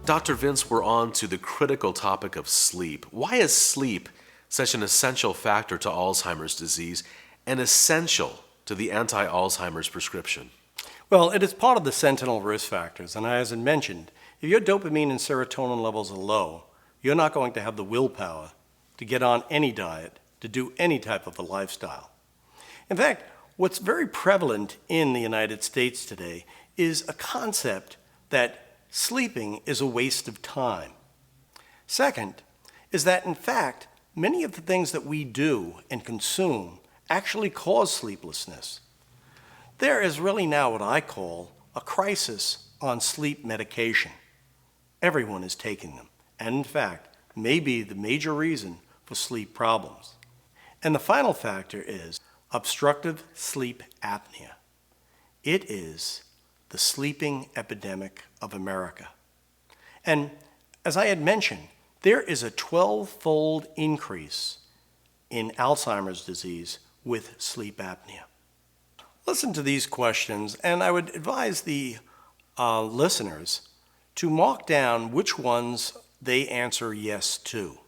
Dr. Vince, we're on to the critical topic of sleep. Why is sleep such an essential factor to Alzheimer's disease and essential to the anti-Alzheimer's prescription? Well, it is part of the sentinel risk factors, and as I mentioned, if your dopamine and serotonin levels are low, you're not going to have the willpower to get on any diet, to do any type of a lifestyle. In fact, what's very prevalent in the United States today is a concept that sleeping is a waste of time. Second is that, in fact, many of the things that we do and consume actually cause sleeplessness. There is really now what I call a crisis on sleep medication. Everyone is taking them, and in fact, may be the major reason for sleep problems. And the final factor is obstructive sleep apnea. It is the sleeping epidemic of America. And as I had mentioned, there is a 12-fold increase in Alzheimer's disease with sleep apnea. Listen to these questions, and I would advise the listeners to mark down which ones they answer yes to.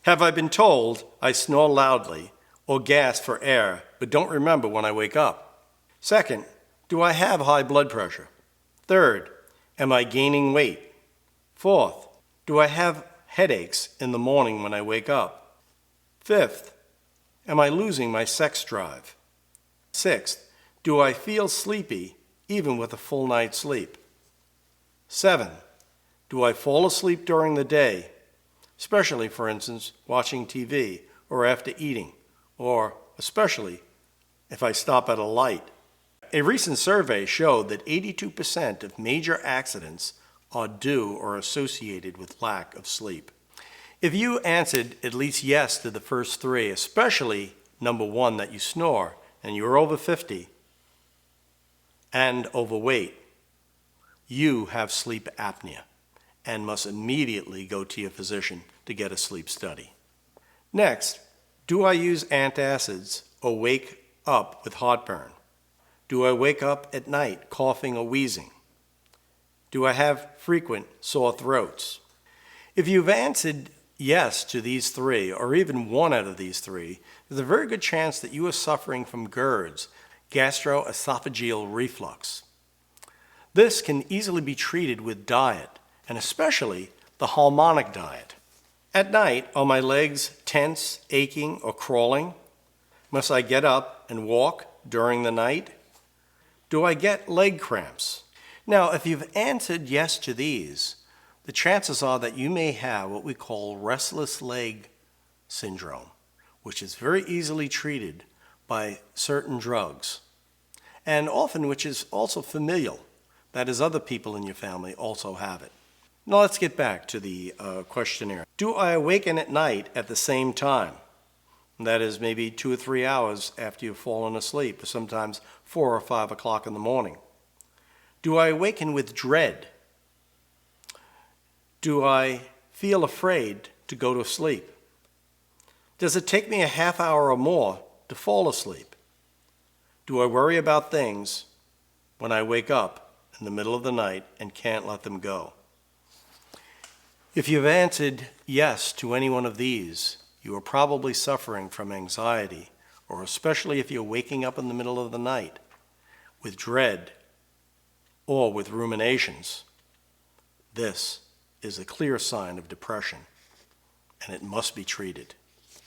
Have I been told I snore loudly or gasp for air but don't remember when I wake up? Second, do I have high blood pressure? Third, am I gaining weight? Fourth, do I have headaches in the morning when I wake up? Fifth, am I losing my sex drive? Sixth, do I feel sleepy even with a full night's sleep? 7, do I fall asleep during the day, especially, for instance, watching TV or after eating, or especially if I stop at a light? A recent survey showed that 82% of major accidents are due or associated with lack of sleep. If you answered at least yes to the first 3, especially number 1, that you snore, and you're over 50 and overweight, you have sleep apnea and must immediately go to your physician to get a sleep study. Next, do I use antacids or wake up with heartburn? Do I wake up at night coughing or wheezing? Do I have frequent sore throats? If you've answered yes to these 3, or even 1 out of these 3, there's a very good chance that you are suffering from GERDs, gastroesophageal reflux. This can easily be treated with diet, and especially the harmonic diet. At night, are my legs tense, aching, or crawling? Must I get up and walk during the night? Do I get leg cramps? Now, if you've answered yes to these, the chances are that you may have what we call restless leg syndrome, which is very easily treated by certain drugs, and often which is also familial. That is, other people in your family also have it. Now let's get back to the questionnaire. Do I awaken at night at the same time? That is maybe 2 or 3 hours after you've fallen asleep, or sometimes 4 or 5 o'clock in the morning. Do I awaken with dread? Do I feel afraid to go to sleep? Does it take me a half hour or more to fall asleep? Do I worry about things when I wake up in the middle of the night and can't let them go? If you've answered yes to any one of these, you are probably suffering from anxiety, or especially if you're waking up in the middle of the night with dread or with ruminations. This is a clear sign of depression, and it must be treated.